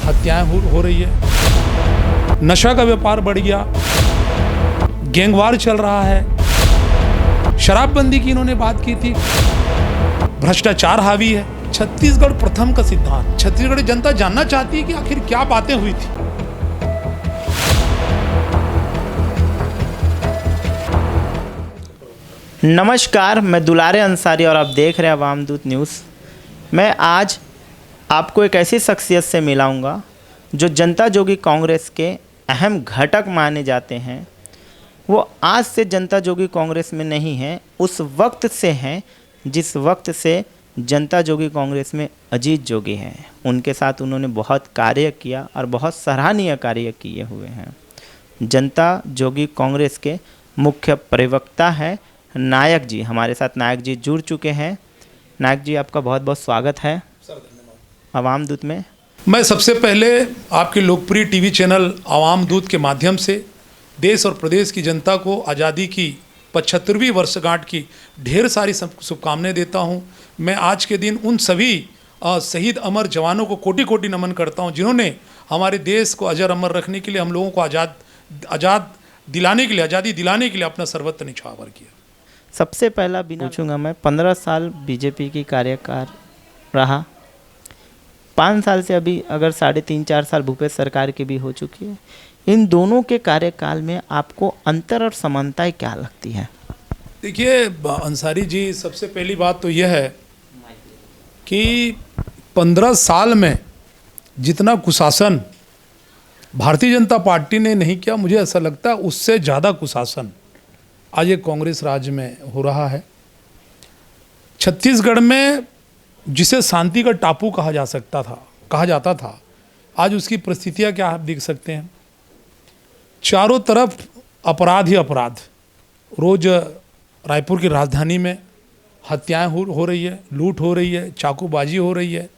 हत्याएं हो रही है, नशा का व्यापार बढ़ गया, गैंगवार चल रहा है, शराबबंदी की इन्होंने बात की थी, भ्रष्टाचार हावी है। छत्तीसगढ़ प्रथम का सिद्धांत, छत्तीसगढ़ जनता जानना चाहती है कि आखिर क्या बातें हुई थी। नमस्कार, मैं दुलारे अंसारी और आप देख रहे हैं आवाम दूत न्यूज़। मैं आज आपको एक ऐसी शख्सियत से मिलाऊंगा जो जनता जोगी कांग्रेस के अहम घटक माने जाते हैं। वो आज से जनता जोगी कांग्रेस में नहीं हैं, उस वक्त से हैं जिस वक्त से जनता जोगी कांग्रेस में अजीत जोगी हैं। उनके साथ उन्होंने बहुत कार्य किया और बहुत सराहनीय कार्य किए हुए हैं। जनता जोगी कांग्रेस के मुख्य प्रवक्ता हैं नायक जी। हमारे साथ नायक जी जुड़ चुके हैं। नायक जी, आपका बहुत बहुत स्वागत है आवाम दूत में। मैं सबसे पहले आपके लोकप्रिय टीवी चैनल आवाम दूत के माध्यम से देश और प्रदेश की जनता को आज़ादी की 75वीं वर्षगांठ की ढेर सारी शुभकामनाएं देता हूं। मैं आज के दिन उन सभी शहीद अमर जवानों को कोटि कोटि नमन करता हूं जिन्होंने हमारे देश को अजर अमर रखने के लिए, हम लोगों को आज़ादी दिलाने के लिए अपना सर्वत्र निछावर किया। सबसे पहला बिना पूछूंगा, मैं 15 साल बीजेपी की कार्यकाल रहा, 5 साल से अभी अगर 3.5-4 साल भूपेश सरकार की भी हो चुकी है। इन दोनों के कार्यकाल में आपको अंतर और समानताएं क्या लगती हैं? देखिए अंसारी जी, सबसे पहली बात तो यह है कि 15 साल में जितना कुशासन भारतीय जनता पार्टी ने नहीं किया, मुझे ऐसा लगता है उससे ज़्यादा कुशासन आज एक कांग्रेस राज्य में हो रहा है। छत्तीसगढ़ में जिसे शांति का टापू कहा जाता था, आज उसकी परिस्थितियां क्या आप देख सकते हैं। चारों तरफ अपराध ही अपराध। रोज रायपुर की राजधानी में हत्याएं हो रही है, लूट हो रही है, चाकूबाजी हो रही है,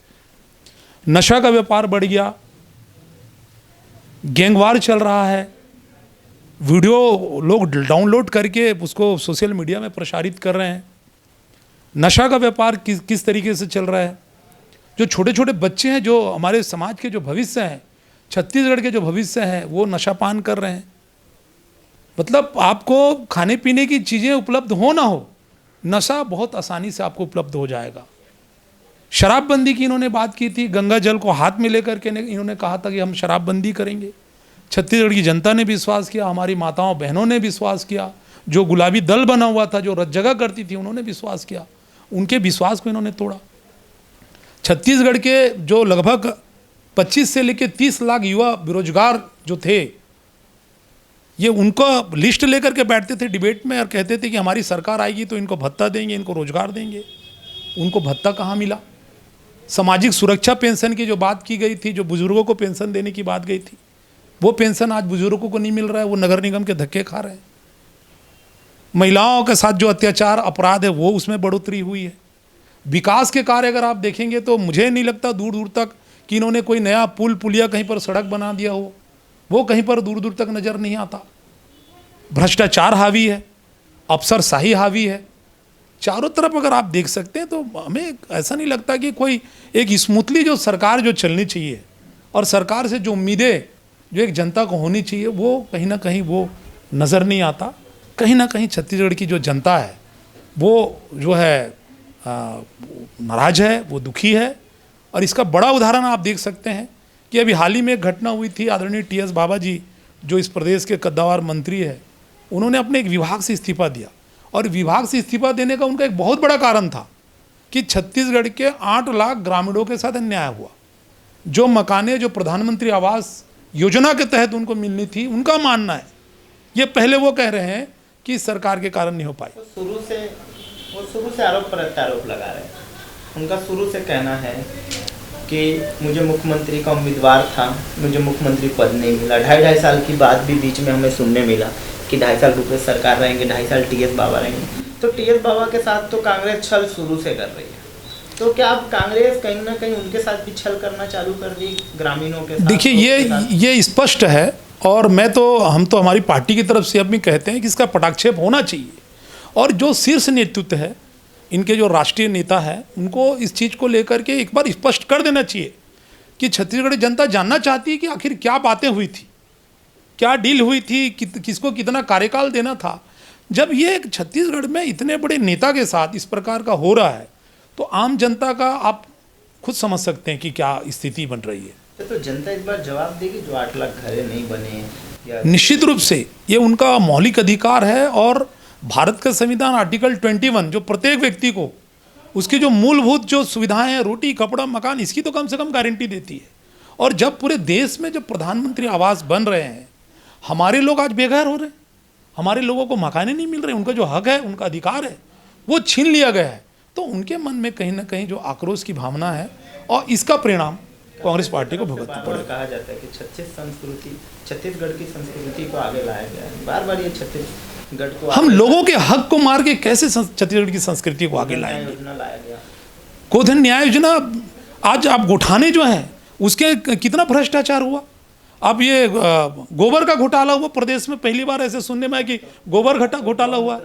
नशा का व्यापार बढ़ गया, गैंगवार चल रहा है, वीडियो लोग डाउनलोड करके उसको सोशल मीडिया में प्रसारित कर रहे हैं। नशा का व्यापार किस तरीके से चल रहा है। जो छोटे छोटे बच्चे हैं, जो हमारे समाज के जो भविष्य हैं, छत्तीसगढ़ के जो भविष्य हैं, वो नशापान कर रहे हैं। मतलब आपको खाने पीने की चीज़ें उपलब्ध हो ना हो, नशा बहुत आसानी से आपको उपलब्ध हो जाएगा। शराबबंदी की इन्होंने बात की थी, गंगा जल को हाथ में लेकर के इन्होंने कहा था कि हम शराबबंदी करेंगे। छत्तीसगढ़ की जनता ने विश्वास किया, हमारी माताओं बहनों ने विश्वास किया, जो गुलाबी दल बना हुआ था, जो जगह करती थी, उन्होंने विश्वास किया। उनके विश्वास को इन्होंने तोड़ा। छत्तीसगढ़ के जो लगभग 25 से लेकर 30 लाख युवा बेरोजगार जो थे, ये उनको लिस्ट लेकर के बैठते थे डिबेट में और कहते थे कि हमारी सरकार आएगी तो इनको भत्ता देंगे, इनको रोजगार देंगे। उनको भत्ता कहाँ मिला? सामाजिक सुरक्षा पेंशन की जो बात की गई थी, जो बुजुर्गों को पेंशन देने की बात गई थी, वो पेंशन आज बुजुर्गों को नहीं मिल रहा है, वो नगर निगम के धक्के खा रहे हैं। महिलाओं के साथ जो अत्याचार अपराध है, वो उसमें बढ़ोतरी हुई है। विकास के कार्य अगर आप देखेंगे तो मुझे नहीं लगता दूर दूर तक कि इन्होंने कोई नया पुल पुलिया कहीं पर सड़क बना दिया हो, वो कहीं पर दूर दूर तक नज़र नहीं आता। भ्रष्टाचार हावी है, अफसरशाही हावी है, चारों तरफ अगर आप देख सकते हैं तो हमें ऐसा नहीं लगता कि कोई एक स्मूथली जो सरकार जो चलनी चाहिए और सरकार से जो उम्मीदें जो एक जनता को होनी चाहिए, वो कहीं ना कहीं वो नज़र नहीं आता। कहीं ना कहीं छत्तीसगढ़ की जो जनता है वो जो है नाराज है, वो दुखी है। और इसका बड़ा उदाहरण आप देख सकते हैं कि अभी हाल ही में एक घटना हुई थी। आदरणीय TS बाबा जी, जो इस प्रदेश के कद्दावर मंत्री है, उन्होंने अपने एक विभाग से इस्तीफा दिया। और विभाग से इस्तीफा देने का उनका एक बहुत बड़ा कारण था कि छत्तीसगढ़ के 8 लाख ग्रामीणों के साथ अन्याय हुआ। जो मकानें जो प्रधानमंत्री आवास योजना के तहत उनको मिलनी थी, उनका मानना है, ये पहले वो कह रहे हैं कि सरकार के कारण नहीं हो पाई। तो शुरू से आरोप प्रत्यारोप लगा रहे हैं। उनका शुरू से कहना है कि मुझे मुख्यमंत्री का उम्मीदवार था, मुझे मुख्यमंत्री पद नहीं मिला। 2.5 साल की बात भी बीच में हमें सुनने मिला कि 2.5 साल भूपेश सरकार रहेंगे, 2.5 साल TS बाबा रहेंगे। तो TS बाबा के साथ तो कांग्रेस छल शुरू से कर रही है, तो क्या अब कांग्रेस कहीं ना कहीं उनके साथ भी छल करना चालू कर दी ग्रामीणों के साथ? देखिए ये स्पष्ट है, और हम तो हमारी पार्टी की तरफ से अब भी कहते हैं कि इसका पटाक्षेप होना चाहिए। और जो शीर्ष नेतृत्व है, इनके जो राष्ट्रीय नेता है, उनको इस चीज़ को लेकर के एक बार स्पष्ट कर देना चाहिए कि छत्तीसगढ़ जनता जानना चाहती है कि आखिर क्या बातें हुई थी, क्या डील हुई थी, किसको कितना कार्यकाल देना था। जब ये छत्तीसगढ़ में इतने बड़े नेता के साथ इस प्रकार का हो रहा है तो आम जनता का आप खुद समझ सकते हैं कि क्या स्थिति बन रही है। तो जनता इस बार जवाब देगी जो 8 लाख घरें नहीं बने या निश्चित रूप से ये उनका मौलिक अधिकार है और भारत का संविधान आर्टिकल 21 जो प्रत्येक व्यक्ति को उसकी जो मूलभूत जो सुविधाएं हैं, रोटी कपड़ा मकान, इसकी तो कम से कम गारंटी देती है। और जब पूरे देश में जब प्रधानमंत्री आवास बन रहे हैं, हमारे लोग आज बेघर हो रहे हैं, हमारे लोगों को मकाने नहीं मिल रहे, उनका जो हक है, उनका अधिकार है, वो छीन लिया गया है। तो उनके मन में कहीं ना कहीं जो आक्रोश की भावना है और इसका परिणाम कांग्रेस पार्टी को भुगतना पड़ेगा। कहा जाता है कि छत्तीसगढ़ की संस्कृति को आगे लाया गया है। बार बार ये छत्तीसगढ़ को हम लोगों के हक को मार के कैसे छत्तीसगढ़ की संस्कृति को आगे लाएंगे। लाया गया गोधन न्याय योजना, आज आप गोठाने जो हैं उसके कितना भ्रष्टाचार हुआ। अब ये गोबर का घोटाला हुआ प्रदेश में, पहली बार ऐसे सुनने में आया कि गोबर घोटाला हुआ।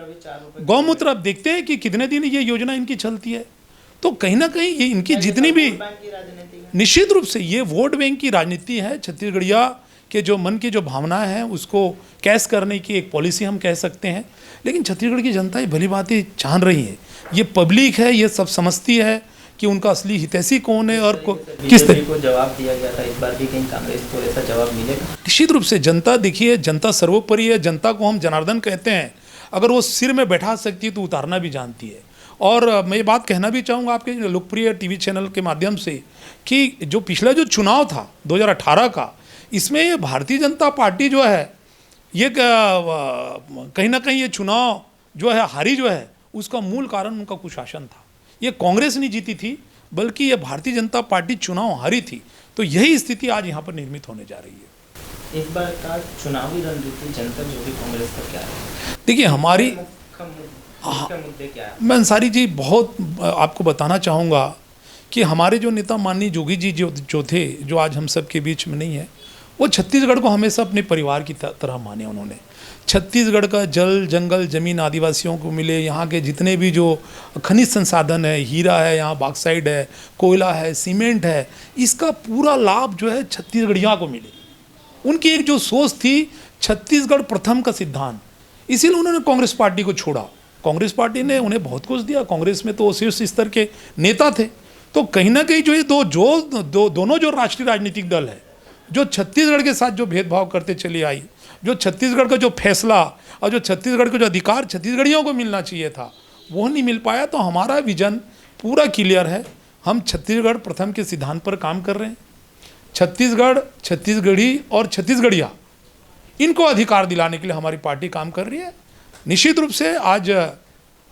गौमूत्र, अब देखते हैं कि कितने दिन ये योजना इनकी चलती है। तो कहीं ना कहीं ये इनकी जितनी भी, निश्चित रूप से ये वोट बैंक की राजनीति है। छत्तीसगढ़िया के जो मन की जो भावनाएं हैं उसको कैश करने की एक पॉलिसी हम कह सकते हैं। लेकिन छत्तीसगढ़ की जनता ये भली बातें जान रही है, ये पब्लिक है, ये सब समझती है कि उनका असली हितैषी कौन है और किस तरह को जवाब दिया गया था। इस बार भी कहीं कांग्रेस को ऐसा जवाब मिलेगा? निश्चित रूप से जनता, देखिए जनता सर्वोपरि है। जनता को हम जनार्दन कहते हैं, अगर वो सिर में बैठा सकती है तो उतारना भी जानती है। और मैं ये बात कहना भी चाहूँगा आपके लोकप्रिय टीवी चैनल के माध्यम से कि जो पिछला जो चुनाव था 2018 का, इसमें ये भारतीय जनता पार्टी जो है ये कहीं ना कहीं ये चुनाव जो है हारी जो है, उसका मूल कारण उनका कुशासन था। ये कांग्रेस नहीं जीती थी, बल्कि ये भारतीय जनता पार्टी चुनाव हारी थी। तो यही स्थिति आज यहाँ पर निर्मित होने जा रही है। इस बार का चुनावी रणनीति जनता जो भी कांग्रेस का क्या है? देखिए हमारी, मुद्दे क्या है? मैं अंसारी जी बहुत आपको बताना चाहूँगा कि हमारे जो नेता माननीय जोगी जी जो थे, जो आज हम सब के बीच में नहीं है, वो छत्तीसगढ़ को हमेशा अपने परिवार की तरह माने। उन्होंने छत्तीसगढ़ का जल जंगल जमीन आदिवासियों को मिले, यहाँ के जितने भी जो खनिज संसाधन है, हीरा है, यहाँ बॉक्साइट है, कोयला है, सीमेंट है, इसका पूरा लाभ जो है छत्तीसगढ़ियों को मिले। उनकी एक जो सोच थी छत्तीसगढ़ प्रथम का सिद्धांत, इसीलिए उन्होंने कांग्रेस पार्टी को छोड़ा। कांग्रेस पार्टी ने उन्हें बहुत कुछ दिया, कांग्रेस में तो वो शीर्ष स्तर के नेता थे। तो कहीं ना कहीं जो ये दोनों जो राष्ट्रीय राजनीतिक दल है, जो छत्तीसगढ़ के साथ जो भेदभाव करते चली आई, जो छत्तीसगढ़ का जो फैसला और जो छत्तीसगढ़ का जो अधिकार छत्तीसगढ़ियों को मिलना चाहिए था, वो नहीं मिल पाया। तो हमारा विजन पूरा क्लियर है, हम छत्तीसगढ़ प्रथम के सिद्धांत पर काम कर रहे हैं। छत्तीसगढ़, छत्तीसगढ़ी और छत्तीसगढ़िया, इनको अधिकार दिलाने के लिए हमारी पार्टी काम कर रही है। निश्चित रूप से आज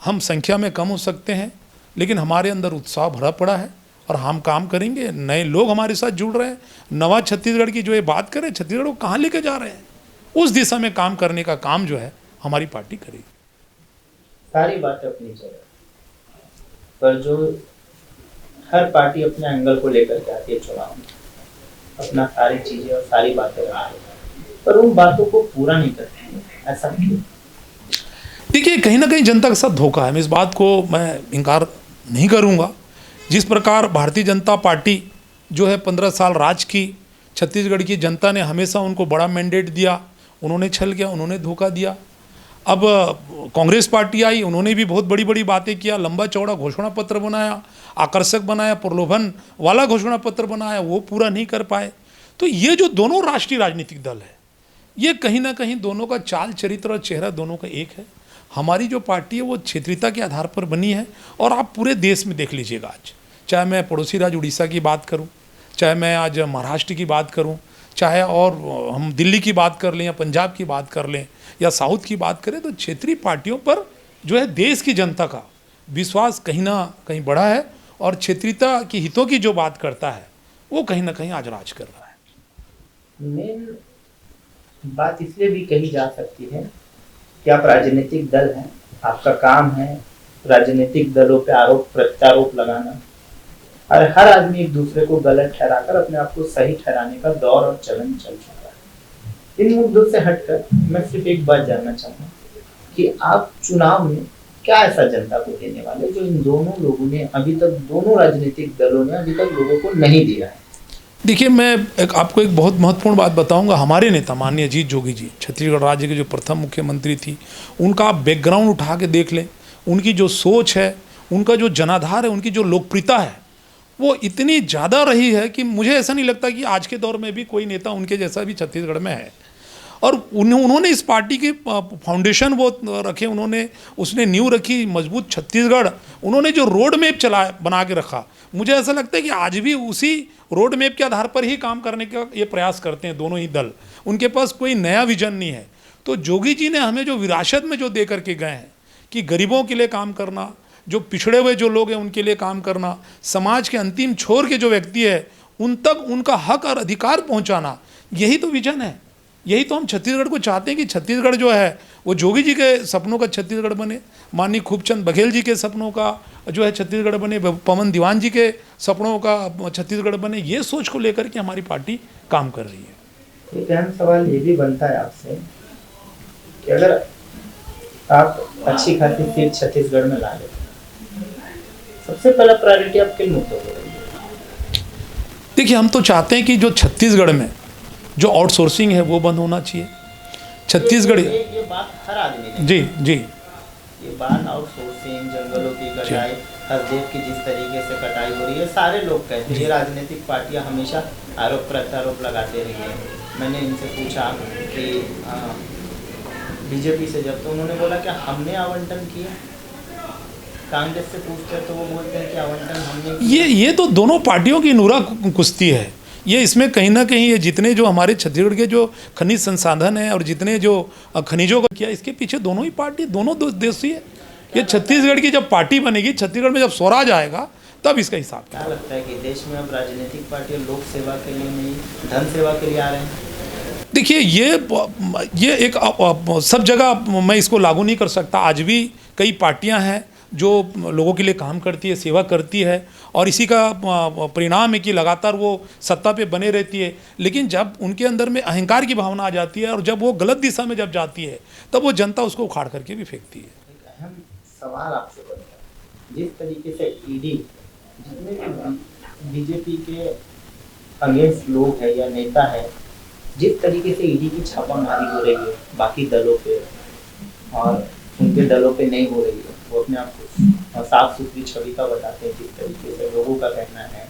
हम संख्या में कम हो सकते हैं, लेकिन हमारे अंदर उत्साह भरा पड़ा है और हम काम करेंगे। नए लोग हमारे साथ जुड़ रहे हैं। नवा छत्तीसगढ़ की जो ये बात करें, छत्तीसगढ़ को कहाँ लेके जा रहे हैं, उस दिशा में काम करने का काम जो है हमारी पार्टी करेगी। सारी बातें अपनी जगह, पर जो हर पार्टी अपने एंगल को लेकर के आती है चुनाव में, अपना सारी चीजें और सारी बातें रखती है, पर उन बातों को पूरा नहीं करते हैं। ऐसा क्यों? देखिए कहीं ना कहीं जनता के साथ धोखा है, मैं इस बात को मैं इनकार नहीं करूँगा। जिस प्रकार भारतीय जनता पार्टी जो है 15 साल राज की, छत्तीसगढ़ की जनता ने हमेशा उनको बड़ा मैंडेट दिया, उन्होंने छल किया, उन्होंने धोखा दिया। अब कांग्रेस पार्टी आई, उन्होंने भी बहुत बड़ी बड़ी बातें किया, लंबा चौड़ा घोषणा पत्र बनाया, आकर्षक बनाया, प्रलोभन वाला घोषणा पत्र बनाया, वो पूरा नहीं कर पाए। तो ये जो दोनों राष्ट्रीय राजनीतिक दल है, ये कहीं ना कहीं दोनों का चाल चरित्र और चेहरा दोनों का एक है। हमारी जो पार्टी है वो क्षेत्रीयता के आधार पर बनी है। और आप पूरे देश में देख लीजिएगा, आज चाहे मैं पड़ोसी राज्य उड़ीसा की बात करूं, चाहे मैं आज महाराष्ट्र की बात करूं, चाहे और हम दिल्ली की बात कर लें या पंजाब की बात कर लें या साउथ की बात करें, तो क्षेत्रीय पार्टियों पर जो है देश की जनता का विश्वास कहीं ना कहीं बढ़ा है। और क्षेत्रीयता की हितों की जो बात करता है वो कहीं ना कहीं आज राज कर रहा है। मेन बात इसलिए भी कही जा सकती है कि आप राजनीतिक दल हैं, आपका काम है राजनीतिक दलों पे आरोप प्रत्यारोप लगाना, और हर आदमी एक दूसरे को गलत ठहराकर अपने आप को सही ठहराने का दौर और चलन चल चुका है। इन मुद्दों से हटकर मैं सिर्फ एक बात जानना चाहूँगा कि आप चुनाव में क्या ऐसा जनता को देने वाले जो इन दोनों लोगों ने अभी तक, दोनों राजनीतिक दलों ने अभी तक लोगों को नहीं दिया है? देखिए, मैं आपको एक बहुत महत्वपूर्ण बात बताऊंगा। हमारे नेता माननीय अजीत जोगी जी, छत्तीसगढ़ राज्य के जो प्रथम मुख्यमंत्री थी, उनका आप बैकग्राउंड उठा के देख लें, उनकी जो सोच है, उनका जो जनाधार है, उनकी जो लोकप्रियता है, वो इतनी ज़्यादा रही है कि मुझे ऐसा नहीं लगता कि आज के दौर में भी कोई नेता उनके जैसा भी छत्तीसगढ़ में है। और उन्होंने इस पार्टी की फाउंडेशन वो रखे, उन्होंने उसने नींव रखी मजबूत छत्तीसगढ़, उन्होंने जो रोड मैप चलाया बना के रखा, मुझे ऐसा लगता है कि आज भी उसी रोड मैप के आधार पर ही काम करने का ये प्रयास करते हैं दोनों ही दल। उनके पास कोई नया विजन नहीं है। तो जोगी जी ने हमें जो विरासत में जो दे करके गए हैं कि गरीबों के लिए काम करना, जो पिछड़े हुए जो लोग हैं उनके लिए काम करना, समाज के अंतिम छोर के जो व्यक्ति है उन तक उनका हक और अधिकार पहुंचाना, यही तो विजन है। यही तो हम छत्तीसगढ़ को चाहते हैं कि छत्तीसगढ़ जो है वो जोगी जी के सपनों का छत्तीसगढ़ बने, माननीय खूबचंद बघेल जी के सपनों का जो है छत्तीसगढ़ बने, पवन दीवान जी के सपनों का छत्तीसगढ़ बने। ये सोच को लेकर के हमारी पार्टी काम कर रही है। एक अहम सवाल ये भी बनता है आपसे कि अगर आप अच्छी खासी सीट छत्तीसगढ़ में ला लेते, सबसे पहला प्रायोरिटी आप किन मुद्दों को देंगे? देखिए, हम तो चाहते हैं कि जो छत्तीसगढ़ में जो आउटसोर्सिंग है वो बंद होना चाहिए। छत्तीसगढ़ ये बात हर आदमी ने, जी ये बात आउटसोर्सिंग, जंगलों की कटाई, हसदेव की जिस तरीके से कटाई हो रही है, सारे लोग कहते हैं। ये राजनीतिक पार्टियां हमेशा आरोप प्रत्यारोप लगाते रही हैं। मैंने इनसे पूछा कि बीजेपी से जब, तो उन्होंने बोला कि हमने आवंटन किया। कांग्रेस से पूछते हैं तो वो बोलते हैं कि आवंटन हमने किया। ये तो दोनों पार्टियों की नूरा कुश्ती है। ये इसमें कहीं ना कहीं ये जितने जो हमारे छत्तीसगढ़ के जो खनिज संसाधन हैं और जितने जो खनिजों का किया, इसके पीछे दोनों ही पार्टी, दोनों देशी है। ये छत्तीसगढ़ की जब पार्टी बनेगी, छत्तीसगढ़ में जब स्वराज आएगा, तब इसका हिसाब। क्या लगता है कि देश में अब राजनीतिक पार्टियां लोक सेवा के लिए नहीं, धन सेवा के लिए आ रहे हैं? देखिए, ये एक सब जगह मैं इसको लागू नहीं कर सकता। आज भी कई पार्टियां हैं जो लोगों के लिए काम करती है, सेवा करती है, और इसी का परिणाम है कि लगातार वो सत्ता पे बने रहती है। लेकिन जब उनके अंदर में अहंकार की भावना आ जाती है और जब वो गलत दिशा में जब जाती है, तब वो जनता उसको उखाड़ करके भी फेंकती है। एक अहम सवाल आपसे बनता है, जिस तरीके से ईडी, जितने भी बीजेपी के अगेंस्ट लोग हैं या नेता है, जिस तरीके से ईडी की छापामारी हो रही है बाकी दलों पे और उनके दलों पे नहीं हो रही है, वो अपने आप को साफ सुथरी छवि का बताते हैं। जिस तरीके से लोगों का कहना है,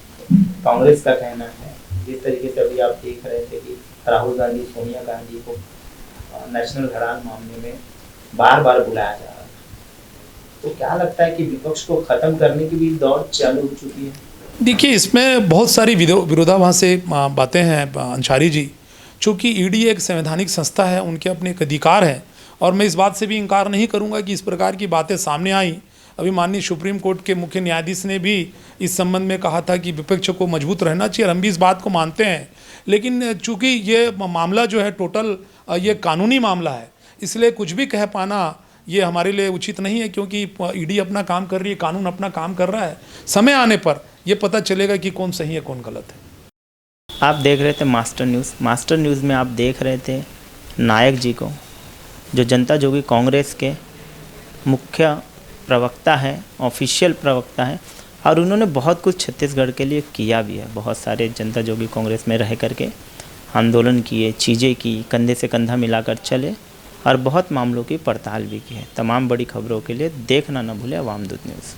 कांग्रेस का कहना है, जिस तरीके से अभी आप देख रहे थे कि राहुल गांधी, सोनिया गांधी को नेशनल हेराल्ड मामले में बार बार बुलाया जा रहा है, तो क्या लगता है कि विपक्ष को खत्म करने की भी दौड़ चालू हो चुकी है? देखिए, इसमें बहुत सारी विरोधाभासी बातें हैं अंसारी जी। चूँकि ईडी एक संवैधानिक संस्था है, उनके अपने एक अधिकार है, और मैं इस बात से भी इनकार नहीं करूंगा कि इस प्रकार की बातें सामने आई। अभी माननीय सुप्रीम कोर्ट के मुख्य न्यायाधीश ने भी इस संबंध में कहा था कि विपक्ष को मजबूत रहना चाहिए, और हम भी इस बात को मानते हैं। लेकिन चूंकि ये मामला जो है टोटल ये कानूनी मामला है, इसलिए कुछ भी कह पाना ये हमारे लिए उचित नहीं है, क्योंकि ईडी अपना काम कर रही है, कानून अपना काम कर रहा है। समय आने पर यह पता चलेगा कि कौन सही है कौन गलत है। आप देख रहे थे मास्टर न्यूज़ में आप देख रहे थे नायक जी को, जो जनता जोगी कांग्रेस के मुख्य प्रवक्ता है, ऑफिशियल प्रवक्ता है, और उन्होंने बहुत कुछ छत्तीसगढ़ के लिए किया भी है। बहुत सारे जनता जोगी कांग्रेस में रह करके आंदोलन किए, चीज़ें की, कंधे से कंधा मिलाकर चले, और बहुत मामलों की पड़ताल भी की है। तमाम बड़ी खबरों के लिए देखना न भूलें आवाम दूत न्यूज़।